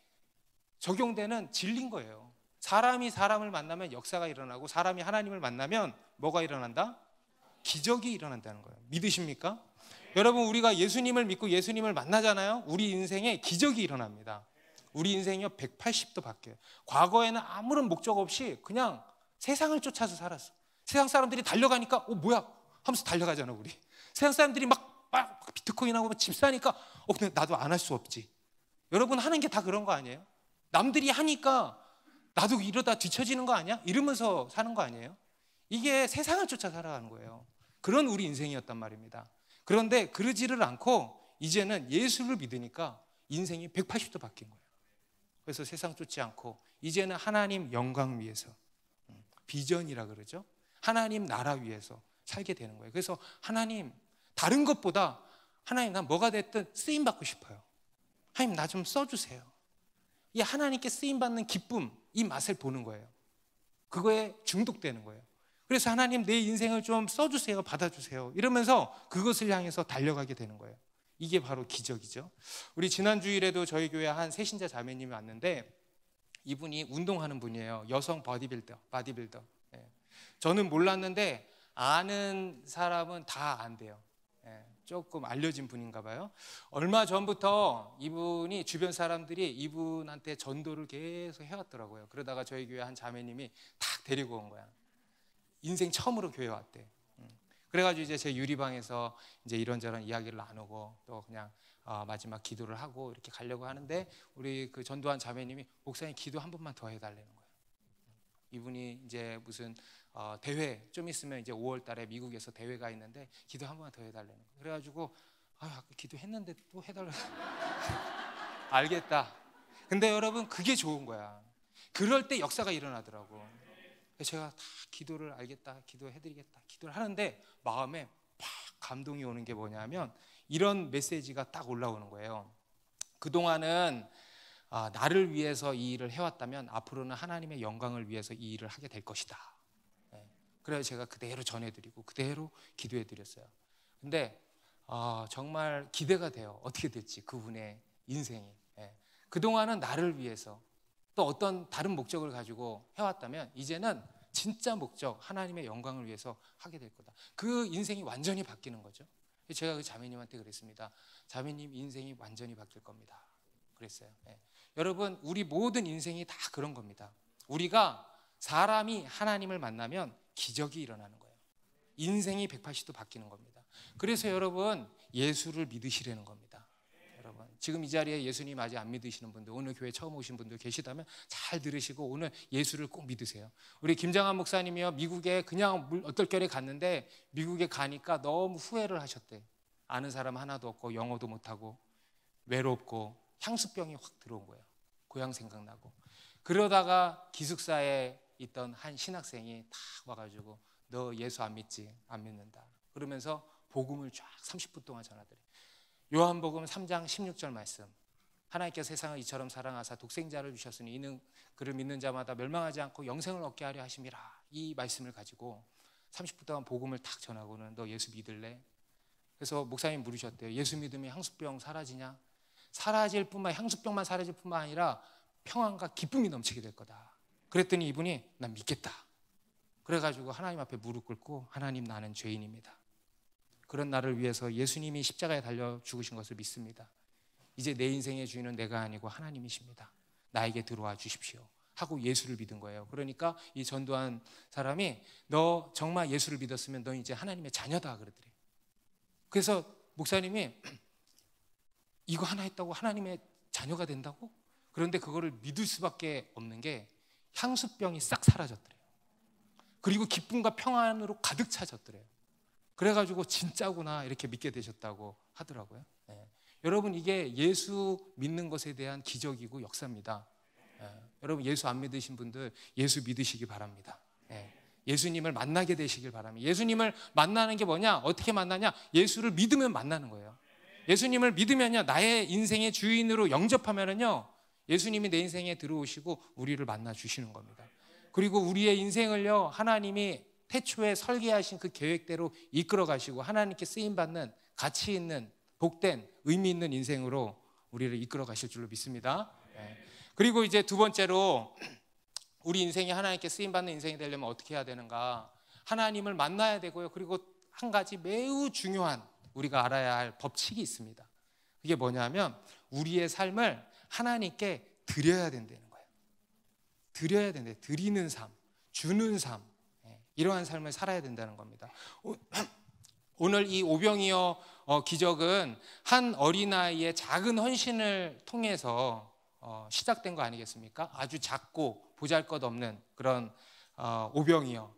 적용되는 진리인 거예요. 사람이 사람을 만나면 역사가 일어나고 사람이 하나님을 만나면 뭐가 일어난다? 기적이 일어난다는 거예요. 믿으십니까? 여러분 우리가 예수님을 믿고 예수님을 만나잖아요. 우리 인생에 기적이 일어납니다. 우리 인생이요 180도 바뀌어요. 과거에는 아무런 목적 없이 그냥 세상을 쫓아서 살았어. 세상 사람들이 달려가니까 뭐야 하면서 달려가잖아 우리. 세상 사람들이 막 비트코인하고 집 사니까 근데 나도 안 할 수 없지. 여러분 하는 게 다 그런 거 아니에요? 남들이 하니까 나도 이러다 뒤처지는 거 아니야? 이러면서 사는 거 아니에요? 이게 세상을 쫓아 살아가는 거예요. 그런 우리 인생이었단 말입니다. 그런데 그러지를 않고 이제는 예수를 믿으니까 인생이 180도 바뀐 거예요. 그래서 세상 쫓지 않고 이제는 하나님 영광 위해서, 비전이라 그러죠. 하나님 나라 위해서 살게 되는 거예요. 그래서 하나님 다른 것보다 하나님 난 뭐가 됐든 쓰임 받고 싶어요. 하나님 나 좀 써주세요. 이 하나님께 쓰임 받는 기쁨, 이 맛을 보는 거예요. 그거에 중독되는 거예요. 그래서 하나님 내 인생을 좀 써주세요, 받아주세요 이러면서 그것을 향해서 달려가게 되는 거예요. 이게 바로 기적이죠. 우리 지난 주일에도 저희 교회 한 세신자 자매님이 왔는데 이분이 운동하는 분이에요. 여성 바디빌더. 예. 저는 몰랐는데 아는 사람은 다 안대요. 예. 조금 알려진 분인가 봐요. 얼마 전부터 이분이 주변 사람들이 이분한테 전도를 계속 해왔더라고요. 그러다가 저희 교회 한 자매님이 탁 데리고 온 거야. 인생 처음으로 교회 왔대. 그래가지고 이제 제 유리방에서 이제 이런저런 이야기를 나누고 또 그냥 마지막 기도를 하고 이렇게 가려고 하는데 우리 그 전도한 자매님이 목사님 기도 한 번만 더 해달라는 거예요. 이분이 이제 무슨 대회 좀 있으면 이제 5월달에 미국에서 대회가 있는데 기도 한 번만 더 해달라는 거예요. 그래가지고 아까 기도했는데 또 해달라고. 알겠다. 근데 여러분 그게 좋은 거야. 그럴 때 역사가 일어나더라고. 제가 다 기도를 알겠다, 기도해드리겠다, 기도를 하는데 마음에 팍 감동이 오는 게 뭐냐면 이런 메시지가 딱 올라오는 거예요. 그동안은 나를 위해서 이 일을 해왔다면 앞으로는 하나님의 영광을 위해서 이 일을 하게 될 것이다. 그래서 제가 그대로 전해드리고 그대로 기도해드렸어요. 근데 정말 기대가 돼요. 어떻게 될지 그분의 인생이. 그동안은 나를 위해서 또 어떤 다른 목적을 가지고 해왔다면 이제는 진짜 목적 하나님의 영광을 위해서 하게 될 거다. 그 인생이 완전히 바뀌는 거죠. 제가 그 자매님한테 그랬습니다. 자매님 인생이 완전히 바뀔 겁니다. 그랬어요. 여러분 우리 모든 인생이 다 그런 겁니다. 우리가 사람이 하나님을 만나면 기적이 일어나는 거예요. 인생이 180도 바뀌는 겁니다. 그래서 여러분 예수를 믿으시라는 겁니다. 여러분 지금 이 자리에 예수님 아직 안 믿으시는 분들, 오늘 교회 처음 오신 분들 계시다면 잘 들으시고 오늘 예수를 꼭 믿으세요. 우리 김장한 목사님이요 미국에 그냥 얼떨결에 갔는데 미국에 가니까 너무 후회를 하셨대. 아는 사람 하나도 없고 영어도 못하고 외롭고 향수병이 확 들어온 거예요. 고향 생각나고. 그러다가 기숙사에 있던 한 신학생이 딱 와가지고 너 예수 안 믿지? 안 믿는다. 그러면서 복음을 쫙 30분 동안 전하더래. 요한복음 3장 16절 말씀. 하나님께서 세상을 이처럼 사랑하사 독생자를 주셨으니 이는 그를 믿는 자마다 멸망하지 않고 영생을 얻게 하려 하심이라. 이 말씀을 가지고 30분 동안 복음을 탁 전하고는 너 예수 믿을래? 그래서 목사님 물으셨대요. 예수 믿으면 향수병 사라지냐? 사라질 뿐만 향수병만 사라질 뿐만 아니라 평안과 기쁨이 넘치게 될 거다. 그랬더니 이분이 난 믿겠다. 그래가지고 하나님 앞에 무릎 꿇고 하나님 나는 죄인입니다. 그런 나를 위해서 예수님이 십자가에 달려 죽으신 것을 믿습니다. 이제 내 인생의 주인은 내가 아니고 하나님이십니다. 나에게 들어와 주십시오 하고 예수를 믿은 거예요. 그러니까 이 전도한 사람이 너 정말 예수를 믿었으면 너 이제 하나님의 자녀다 그러더래요. 그래서 목사님이 이거 하나 했다고 하나님의 자녀가 된다고? 그런데 그거를 믿을 수밖에 없는 게 향수병이 싹 사라졌더래요. 그리고 기쁨과 평안으로 가득 차졌더래요. 그래가지고 진짜구나 이렇게 믿게 되셨다고 하더라고요. 여러분 이게 예수 믿는 것에 대한 기적이고 역사입니다. 여러분 예수 안 믿으신 분들 예수 믿으시기 바랍니다. 예수님을 만나게 되시길 바랍니다. 예수님을 만나는 게 뭐냐? 어떻게 만나냐? 예수를 믿으면 만나는 거예요. 예수님을 믿으면요, 나의 인생의 주인으로 영접하면은요, 예수님이 내 인생에 들어오시고 우리를 만나 주시는 겁니다. 그리고 우리의 인생을요, 하나님이 태초에 설계하신 그 계획대로 이끌어 가시고 하나님께 쓰임 받는 가치 있는 복된 의미 있는 인생으로 우리를 이끌어 가실 줄로 믿습니다. 그리고 이제 두 번째로 우리 인생이 하나님께 쓰임 받는 인생이 되려면 어떻게 해야 되는가? 하나님을 만나야 되고요. 그리고 한 가지 매우 중요한 우리가 알아야 할 법칙이 있습니다. 그게 뭐냐면 우리의 삶을 하나님께 드려야 된다는 거예요. 드려야 된다. 드리는 삶, 주는 삶, 이러한 삶을 살아야 된다는 겁니다. 오늘 이 오병이어 기적은 한 어린아이의 작은 헌신을 통해서 시작된 거 아니겠습니까? 아주 작고 보잘것없는 그런 오병이어.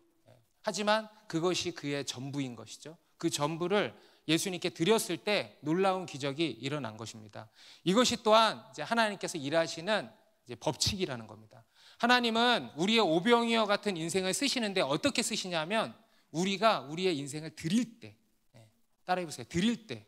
하지만 그것이 그의 전부인 것이죠. 그 전부를 예수님께 드렸을 때 놀라운 기적이 일어난 것입니다. 이것이 또한 이제 하나님께서 일하시는 이제 법칙이라는 겁니다. 하나님은 우리의 오병이어 같은 인생을 쓰시는데 어떻게 쓰시냐면 우리가 우리의 인생을 드릴 때, 따라해 보세요. 드릴 때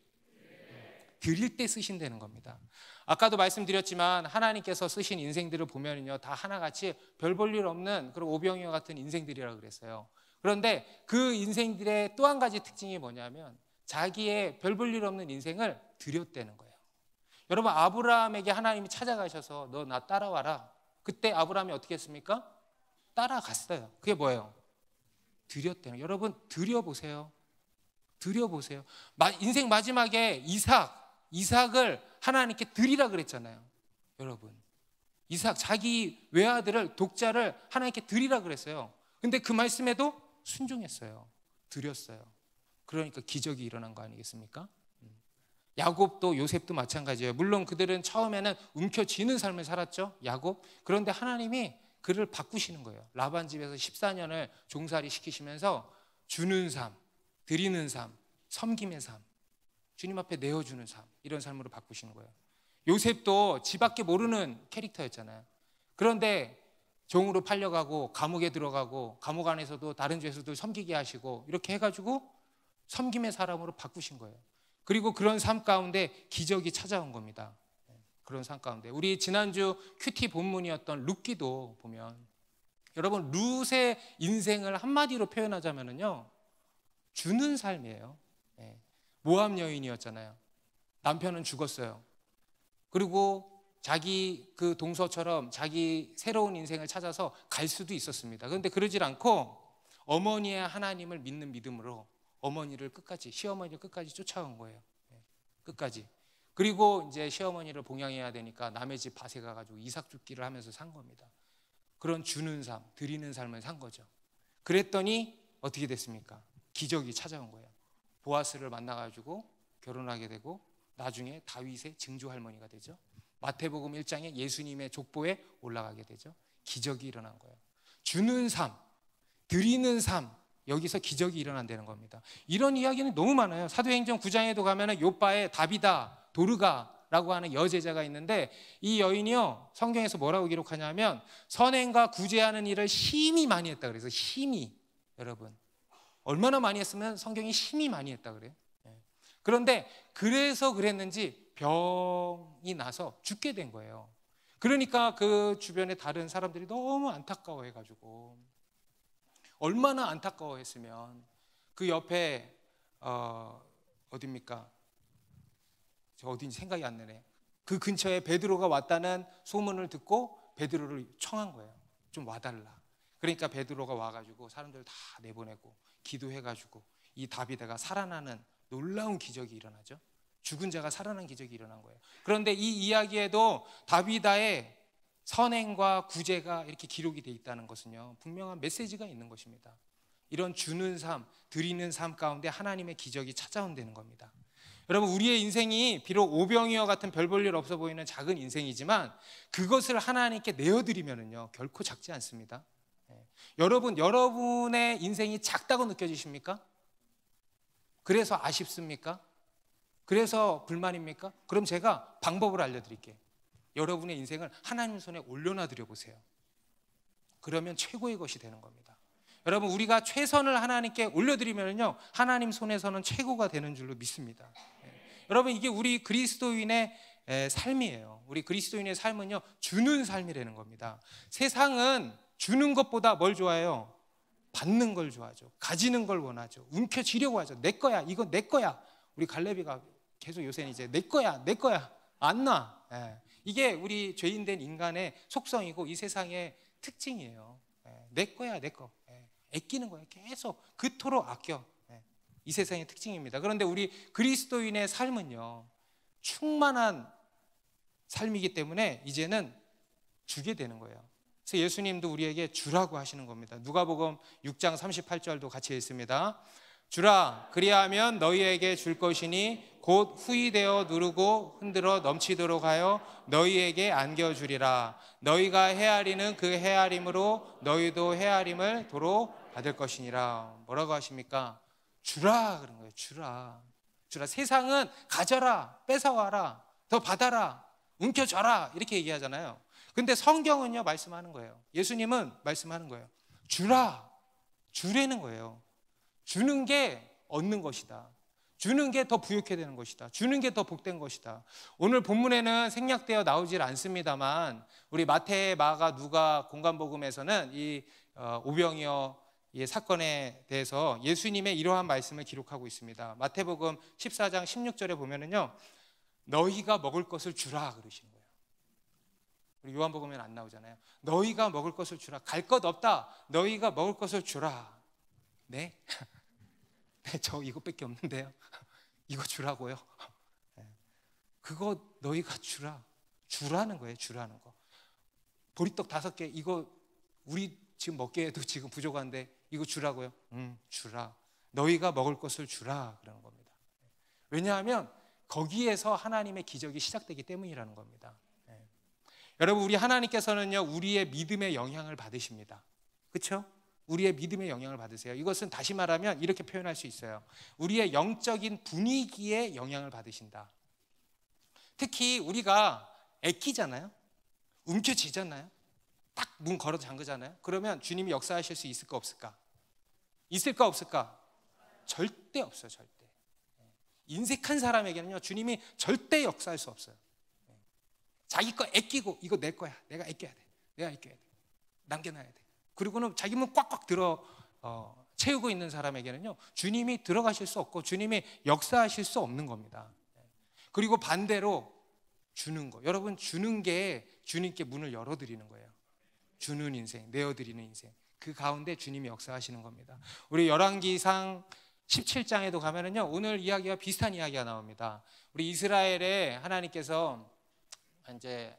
쓰신다는 겁니다. 아까도 말씀드렸지만 하나님께서 쓰신 인생들을 보면요, 다 하나같이 별 볼 일 없는 그런 오병이어 같은 인생들이라고 그랬어요. 그런데 그 인생들의 또 한 가지 특징이 뭐냐면 자기의 별 볼 일 없는 인생을 드렸다는 거예요. 여러분, 아브라함에게 하나님이 찾아가셔서 너 나 따라와라. 그때 아브라함이 어떻게 했습니까? 따라갔어요. 그게 뭐예요? 드렸다는 거예요. 여러분, 드려보세요. 드려보세요. 인생 마지막에 이삭을 하나님께 드리라 그랬잖아요. 여러분, 이삭 자기 외아들을 독자를 하나님께 드리라 그랬어요. 근데 그 말씀에도 순종했어요. 드렸어요. 그러니까 기적이 일어난 거 아니겠습니까? 야곱도 요셉도 마찬가지예요. 물론 그들은 처음에는 움켜쥐는 삶을 살았죠, 야곱. 그런데 하나님이 그를 바꾸시는 거예요. 라반 집에서 14년을 종살이 시키시면서 주는 삶, 드리는 삶, 섬김의 삶, 주님 앞에 내어주는 삶, 이런 삶으로 바꾸시는 거예요. 요셉도 지밖에 모르는 캐릭터였잖아요. 그런데 종으로 팔려가고 감옥에 들어가고 감옥 안에서도 다른 죄수들 섬기게 하시고 이렇게 해가지고 섬김의 사람으로 바꾸신 거예요. 그리고 그런 삶 가운데 기적이 찾아온 겁니다. 그런 삶 가운데 우리 지난주 큐티 본문이었던 룻기도 보면 여러분, 룻의 인생을 한마디로 표현하자면요, 주는 삶이에요. 모압 여인이었잖아요. 남편은 죽었어요. 그리고 자기 그 동서처럼 자기 새로운 인생을 찾아서 갈 수도 있었습니다. 그런데 그러질 않고 어머니의 하나님을 믿는 믿음으로 시어머니를 끝까지 쫓아간 거예요. 끝까지. 그리고 이제 시어머니를 봉양해야 되니까 남의 집 밭에 가가지고 이삭 줍기를 하면서 산 겁니다. 그런 주는 삶, 드리는 삶을 산 거죠. 그랬더니 어떻게 됐습니까? 기적이 찾아온 거예요. 보아스를 만나가지고 결혼하게 되고 나중에 다윗의 증조 할머니가 되죠. 마태복음 1장에 예수님의 족보에 올라가게 되죠. 기적이 일어난 거예요. 주는 삶, 드리는 삶, 여기서 기적이 일어난다는 겁니다. 이런 이야기는 너무 많아요. 사도행전 9장에도 가면은 요바에 다비다, 도르가라고 하는 여제자가 있는데 이 여인이요, 성경에서 뭐라고 기록하냐면 선행과 구제하는 일을 심히 많이 했다 그래서 심히, 여러분 얼마나 많이 했으면 성경이 심히 많이 했다 그래요. 그런데 그래서 그랬는지 병이 나서 죽게 된 거예요. 그러니까 그 주변에 다른 사람들이 너무 안타까워해가지고, 얼마나 안타까워했으면 그 옆에 어디입니까? 저 어딘지 생각이 안 나네. 그 근처에 베드로가 왔다는 소문을 듣고 베드로를 청한 거예요. 좀 와달라. 그러니까 베드로가 와가지고 사람들 다 내보내고 기도해가지고 이 다비다가 살아나는 놀라운 기적이 일어나죠. 죽은 자가 살아난 기적이 일어난 거예요. 그런데 이 이야기에도 다비다의 선행과 구제가 이렇게 기록이 돼 있다는 것은요, 분명한 메시지가 있는 것입니다. 이런 주는 삶, 드리는 삶 가운데 하나님의 기적이 찾아온다는 겁니다. 여러분, 우리의 인생이 비록 오병이어 같은 별 볼 일 없어 보이는 작은 인생이지만 그것을 하나님께 내어드리면은요, 결코 작지 않습니다. 여러분의 인생이 작다고 느껴지십니까? 그래서 아쉽습니까? 그래서 불만입니까? 그럼 제가 방법을 알려드릴게요. 여러분의 인생을 하나님 손에 올려놔 드려 보세요. 그러면 최고의 것이 되는 겁니다. 여러분, 우리가 최선을 하나님께 올려드리면요, 하나님 손에서는 최고가 되는 줄로 믿습니다. 여러분, 이게 우리 그리스도인의 삶이에요. 우리 그리스도인의 삶은요, 주는 삶이라는 겁니다. 세상은 주는 것보다 뭘 좋아해요? 받는 걸 좋아하죠. 가지는 걸 원하죠. 움켜쥐려고 하죠. 내 거야, 이거 내 거야. 우리 갈래비가 계속 요새는 이제 내 거야, 내 거야, 안 놔. 이게 우리 죄인된 인간의 속성이고 이 세상의 특징이에요. 내 거야, 내 거. 아끼는 거예요. 계속 그토록 아껴. 이 세상의 특징입니다. 그런데 우리 그리스도인의 삶은요, 충만한 삶이기 때문에 이제는 주게 되는 거예요. 그래서 예수님도 우리에게 주라고 하시는 겁니다. 누가복음 6장 38절도 같이 읽습니다. 주라, 그리하면 너희에게 줄 것이니 곧 후히되어 누르고 흔들어 넘치도록 하여 너희에게 안겨주리라. 너희가 헤아리는 그 헤아림으로 너희도 헤아림을 도로 받을 것이니라. 뭐라고 하십니까? 주라 그런 거예요. 주라. 주라. 세상은 가져라, 뺏어와라, 더 받아라, 움켜줘라 이렇게 얘기하잖아요. 근데 성경은요, 말씀하는 거예요. 예수님은 말씀하는 거예요. 주라. 주라는 거예요. 주는 게 얻는 것이다. 주는 게 더 부유케 되는 것이다. 주는 게 더 복된 것이다. 오늘 본문에는 생략되어 나오질 않습니다만 우리 마태, 마가, 누가 공간복음에서는 이 오병이어 이 사건에 대해서 예수님의 이러한 말씀을 기록하고 있습니다. 마태복음 14장 16절에 보면은요, 너희가 먹을 것을 주라 그러시는 거예요. 우리 요한복음에는 안 나오잖아요. 너희가 먹을 것을 주라. 갈 것 없다. 너희가 먹을 것을 주라. 네? 네, 저 이것밖에 없는데요. 이거 주라고요. 그거 너희가 주라. 주라는 거예요. 주라는 거. 보리떡 5개 이거 우리 지금 먹기에도 지금 부족한데 이거 주라고요. 주라. 너희가 먹을 것을 주라 그러는 겁니다. 왜냐하면 거기에서 하나님의 기적이 시작되기 때문이라는 겁니다. 여러분, 우리 하나님께서는요, 우리의 믿음의 영향을 받으십니다. 그렇죠? 우리의 믿음의 영향을 받으세요. 이것은 다시 말하면 이렇게 표현할 수 있어요. 우리의 영적인 분위기에 영향을 받으신다. 특히 우리가 아끼잖아요. 움켜쥐잖아요. 딱 문 걸어 잠그잖아요. 그러면 주님이 역사하실 수 있을까 없을까? 있을까 없을까? 절대 없어요. 절대. 인색한 사람에게는요, 주님이 절대 역사할 수 없어요. 자기 거 아끼고 이거 내 거야. 내가 아껴야 돼. 내가 아껴야 돼. 남겨놔야 돼. 그리고는 자기 문 꽉꽉 들어 채우고 있는 사람에게는요, 주님이 들어가실 수 없고 주님이 역사하실 수 없는 겁니다. 그리고 반대로 주는 거. 여러분, 주는 게 주님께 문을 열어드리는 거예요. 주는 인생, 내어드리는 인생. 그 가운데 주님이 역사하시는 겁니다. 우리 열왕기상 17장에도 가면은요, 오늘 이야기와 비슷한 이야기가 나옵니다. 우리 이스라엘에 하나님께서 이제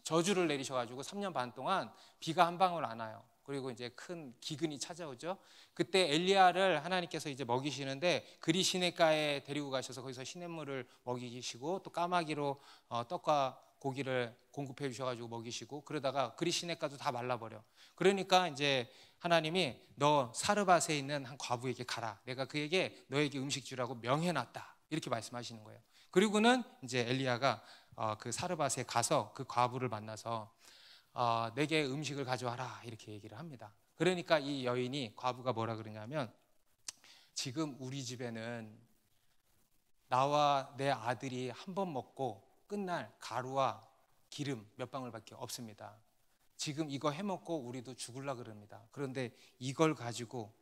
저주를 내리셔가지고 3년 반 동안 비가 한 방울 안 와요. 그리고 이제 큰 기근이 찾아오죠. 그때 엘리야를 하나님께서 이제 먹이시는데 그리 시냇가에 데리고 가셔서 거기서 시냇물을 먹이시고 또 까마귀로 떡과 고기를 공급해 주셔가지고 먹이시고, 그러다가 그리 시냇가도 다 말라버려. 그러니까 이제 하나님이 너 사르밧에 있는 한 과부에게 가라. 내가 그에게 너에게 음식 주라고 명해놨다. 이렇게 말씀하시는 거예요. 그리고는 이제 엘리야가 그 사르밧에 가서 그 과부를 만나서 내게 음식을 가져와라 이렇게 얘기를 합니다. 그러니까 이 여인이, 과부가 뭐라 그러냐면, 지금 우리 집에는 나와 내 아들이 한 번 먹고 끝날 가루와 기름 몇 방울밖에 없습니다. 지금 이거 해먹고 우리도 죽으려 그럽니다. 그런데 이걸 가지고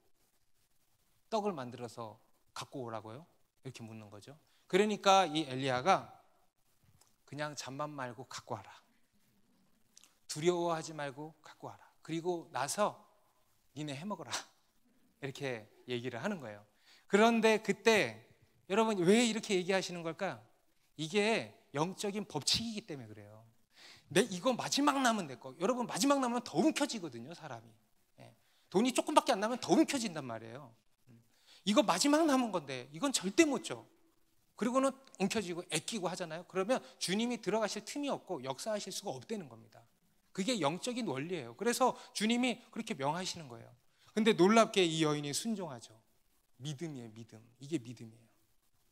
떡을 만들어서 갖고 오라고요? 이렇게 묻는 거죠. 그러니까 이 엘리야가 그냥 잠만 말고 갖고 와라. 두려워하지 말고 갖고 와라. 그리고 나서 니네 해먹어라. 이렇게 얘기를 하는 거예요. 그런데 그때 여러분 왜 이렇게 얘기하시는 걸까요? 이게 영적인 법칙이기 때문에 그래요. 이거 마지막 남은 내 거. 여러분, 마지막 남으면 더 움켜쥐거든요, 사람이. 돈이 조금밖에 안 나면 더 움켜진단 말이에요. 이거 마지막 남은 건데 이건 절대 못 줘. 그리고는 움켜쥐고 아끼고 하잖아요. 그러면 주님이 들어가실 틈이 없고 역사하실 수가 없다는 겁니다. 그게 영적인 원리예요. 그래서 주님이 그렇게 명하시는 거예요. 근데 놀랍게 이 여인이 순종하죠. 믿음이에요, 믿음. 이게 믿음이에요.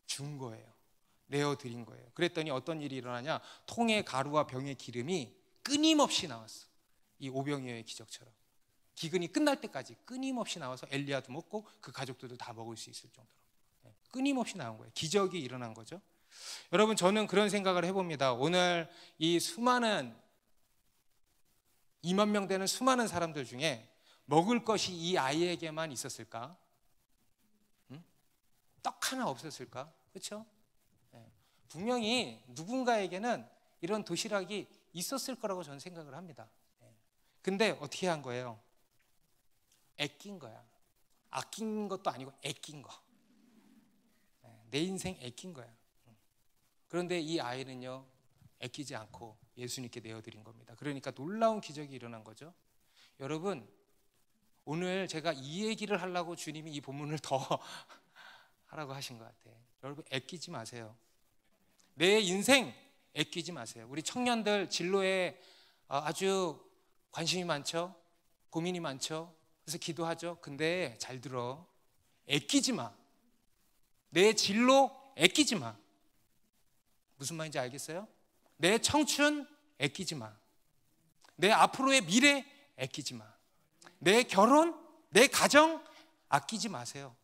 준 거예요. 내어드린 거예요. 그랬더니 어떤 일이 일어나냐? 통의 가루와 병의 기름이 끊임없이 나왔어. 이 오병이어의 기적처럼 기근이 끝날 때까지 끊임없이 나와서 엘리야도 먹고 그 가족들도 다 먹을 수 있을 정도로 끊임없이 나온 거예요. 기적이 일어난 거죠. 여러분, 저는 그런 생각을 해봅니다. 오늘 이 수많은 2만 명 되는 수많은 사람들 중에 먹을 것이 이 아이에게만 있었을까? 떡 하나 없었을까? 그렇죠? 분명히 누군가에게는 이런 도시락이 있었을 거라고 저는 생각을 합니다. 근데 어떻게 한 거예요? 아낀 거야. 아낀 것도 아니고 아낀 거. 내 인생 아낀 거야. 그런데 이 아이는요, 아끼지 않고 예수님께 내어드린 겁니다. 그러니까 놀라운 기적이 일어난 거죠. 여러분, 오늘 제가 이 얘기를 하려고 주님이 이 본문을 더 하라고 하신 것 같아요. 여러분, 아끼지 마세요. 내 인생 아끼지 마세요. 우리 청년들 진로에 아주 관심이 많죠. 고민이 많죠. 그래서 기도하죠. 근데 잘 들어. 아끼지 마. 내 진로 아끼지 마. 무슨 말인지 알겠어요? 내 청춘 아끼지 마. 내 앞으로의 미래 아끼지 마. 내 결혼, 내 가정 아끼지 마세요.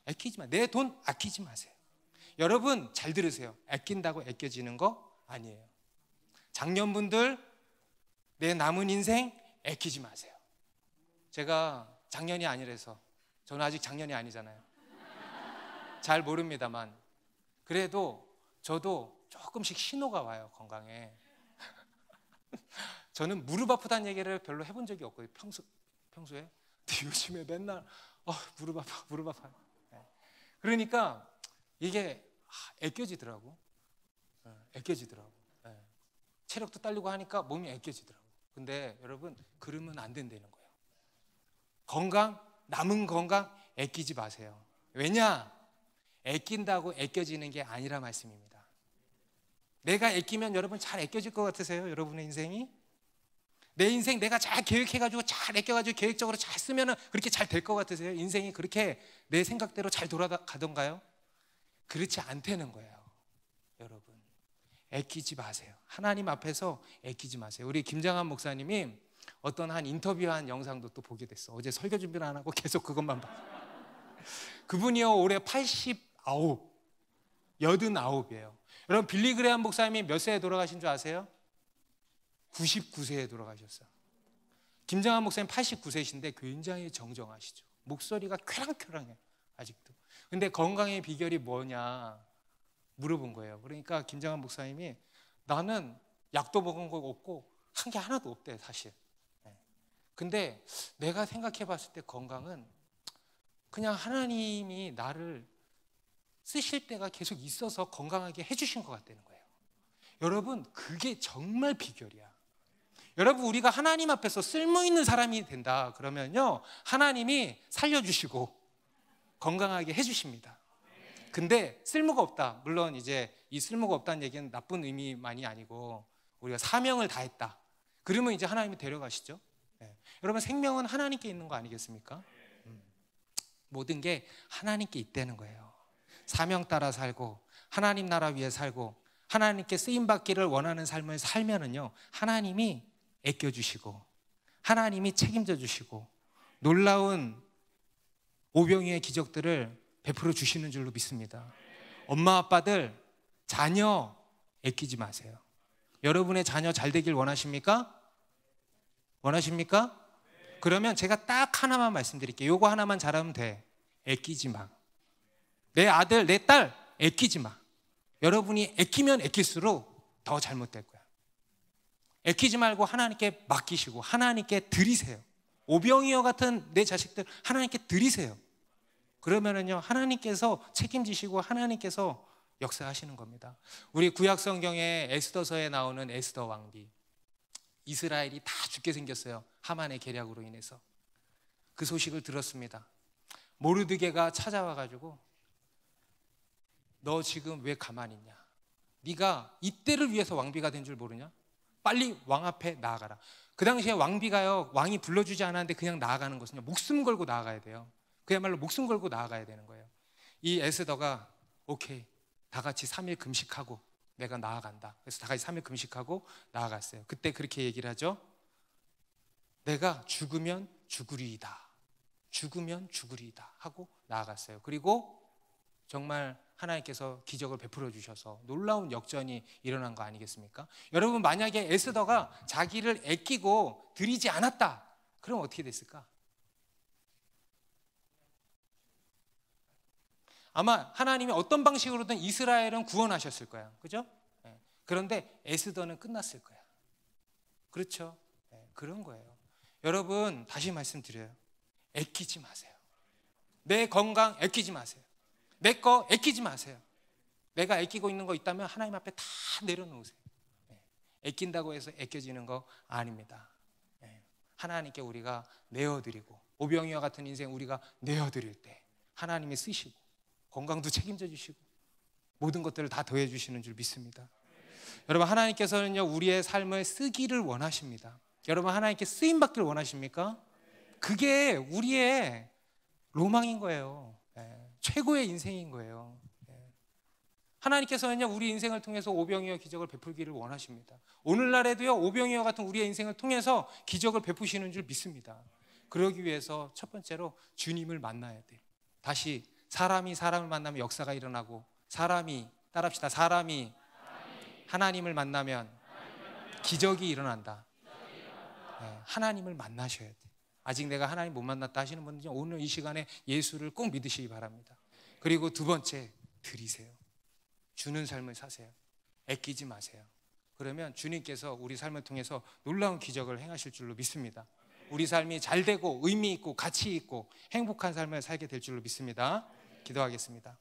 아끼지 마. 내 돈 아끼지 마세요. 여러분, 잘 들으세요. 아낀다고 아껴지는 거 아니에요. 장년분들, 내 남은 인생 아끼지 마세요. 제가 작년이 아니라서, 저는 아직 작년이 아니잖아요. 잘 모릅니다만, 그래도 저도 조금씩 신호가 와요, 건강에. 저는 무릎 아프다는 얘기를 별로 해본 적이 없거든요, 평소에. 근데 요즘에 맨날 무릎 아파. 그러니까 이게 아껴지더라고. 아껴지더라고. 체력도 딸리고 하니까 몸이 아껴지더라고. 근데 여러분, 그러면 안 된다는 거예요. 건강, 남은 건강 아끼지 마세요. 왜냐? 아낀다고 아껴지는 게 아니라 말씀입니다. 내가 아끼면 여러분 잘 아껴질 것 같으세요? 여러분의 인생이? 내 인생 내가 잘 계획해가지고 잘 아껴가지고 계획적으로 잘 쓰면 그렇게 잘 될 것 같으세요? 인생이 그렇게 내 생각대로 잘 돌아가던가요? 그렇지 않다는 거예요. 여러분, 아끼지 마세요. 하나님 앞에서 아끼지 마세요. 우리 김장한 목사님이 어떤 한 인터뷰한 영상도 또 보게 됐어. 어제 설교 준비를 안 하고 계속 그것만 봐. 그분이요, 올해 89이에요. 여러분, 빌리 그레함 목사님이 몇 세에 돌아가신 줄 아세요? 99세에 돌아가셨어요. 김장한 목사님 89세이신데 굉장히 정정하시죠. 목소리가 쾌랑쾌랑해요, 아직도. 근데 건강의 비결이 뭐냐 물어본 거예요. 그러니까 김장한 목사님이 나는 약도 먹은 거 없고 한 게 하나도 없대, 사실. 근데 내가 생각해 봤을 때 건강은 그냥 하나님이 나를 쓰실 때가 계속 있어서 건강하게 해주신 것 같다는 거예요. 여러분, 그게 정말 비결이야. 여러분, 우리가 하나님 앞에서 쓸모있는 사람이 된다 그러면요, 하나님이 살려주시고 건강하게 해주십니다. 근데 쓸모가 없다, 물론 이제 이 쓸모가 없다는 얘기는 나쁜 의미만이 아니고 우리가 사명을 다했다 그러면 이제 하나님이 데려가시죠. 여러분, 생명은 하나님께 있는 거 아니겠습니까? 모든 게 하나님께 있다는 거예요. 사명 따라 살고 하나님 나라 위해 살고 하나님께 쓰임받기를 원하는 삶을 살면은요, 하나님이 아껴주시고 하나님이 책임져 주시고 놀라운 오병이어의 기적들을 베풀어 주시는 줄로 믿습니다. 엄마 아빠들, 자녀 아끼지 마세요. 여러분의 자녀 잘 되길 원하십니까? 원하십니까? 그러면 제가 딱 하나만 말씀드릴게요. 요거 하나만 잘하면 돼. 아끼지 마. 내 아들, 내 딸 아끼지 마. 여러분이 아끼면 아낄수록 더 잘못될 거야. 아끼지 말고 하나님께 맡기시고 하나님께 드리세요. 오병이어 같은 내 자식들 하나님께 드리세요. 그러면은요, 하나님께서 책임지시고 하나님께서 역사하시는 겁니다. 우리 구약 성경에 에스더서에 나오는 에스더 왕비, 이스라엘이 다 죽게 생겼어요. 하만의 계략으로 인해서. 그 소식을 들었습니다. 모르드게가 찾아와 가지고 너 지금 왜 가만히 있냐? 네가 이때를 위해서 왕비가 된 줄 모르냐? 빨리 왕 앞에 나아가라. 그 당시에 왕비가요, 왕이 불러주지 않았는데 그냥 나아가는 것은요, 목숨 걸고 나아가야 돼요. 그야말로 목숨 걸고 나아가야 되는 거예요. 이 에스더가 오케이, 다 같이 3일 금식하고 내가 나아간다. 그래서 다 같이 3일 금식하고 나아갔어요. 그때 그렇게 얘기를 하죠. 내가 죽으면 죽으리이다. 죽으면 죽으리이다 하고 나아갔어요. 그리고 정말 하나님께서 기적을 베풀어 주셔서 놀라운 역전이 일어난 거 아니겠습니까? 여러분, 만약에 에스더가 자기를 아끼고 드리지 않았다, 그럼 어떻게 됐을까? 아마 하나님이 어떤 방식으로든 이스라엘은 구원하셨을 거야. 그죠? 그런데 에스더는 끝났을 거야. 그렇죠? 그런 거예요. 여러분, 다시 말씀드려요. 아끼지 마세요. 내 건강 아끼지 마세요. 내 거 아끼지 마세요. 내가 아끼고 있는 거 있다면 하나님 앞에 다 내려놓으세요. 아낀다고 해서 아껴지는 거 아닙니다. 하나님께 우리가 내어드리고 오병이와 같은 인생 우리가 내어드릴 때 하나님이 쓰시고 건강도 책임져 주시고 모든 것들을 다 더해 주시는 줄 믿습니다. 여러분, 하나님께서는요 우리의 삶을 쓰기를 원하십니다. 여러분, 하나님께 쓰임 받기를 원하십니까? 그게 우리의 로망인 거예요. 최고의 인생인 거예요. 하나님께서는요 우리 인생을 통해서 오병이어 기적을 베풀기를 원하십니다. 오늘날에도요 오병이어 같은 우리의 인생을 통해서 기적을 베푸시는 줄 믿습니다. 그러기 위해서 첫 번째로 주님을 만나야 돼. 다시 사람이 사람을 만나면 역사가 일어나고, 따라합시다. 사람이 하나님을 만나면 기적이 일어난다. 하나님을 만나셔야 돼. 아직 내가 하나님 못 만났다 하시는 분들은 오늘 이 시간에 예수를 꼭 믿으시기 바랍니다. 그리고 두 번째, 드리세요. 주는 삶을 사세요. 아끼지 마세요. 그러면 주님께서 우리 삶을 통해서 놀라운 기적을 행하실 줄로 믿습니다. 우리 삶이 잘 되고 의미 있고 가치 있고 행복한 삶을 살게 될 줄로 믿습니다. 기도하겠습니다.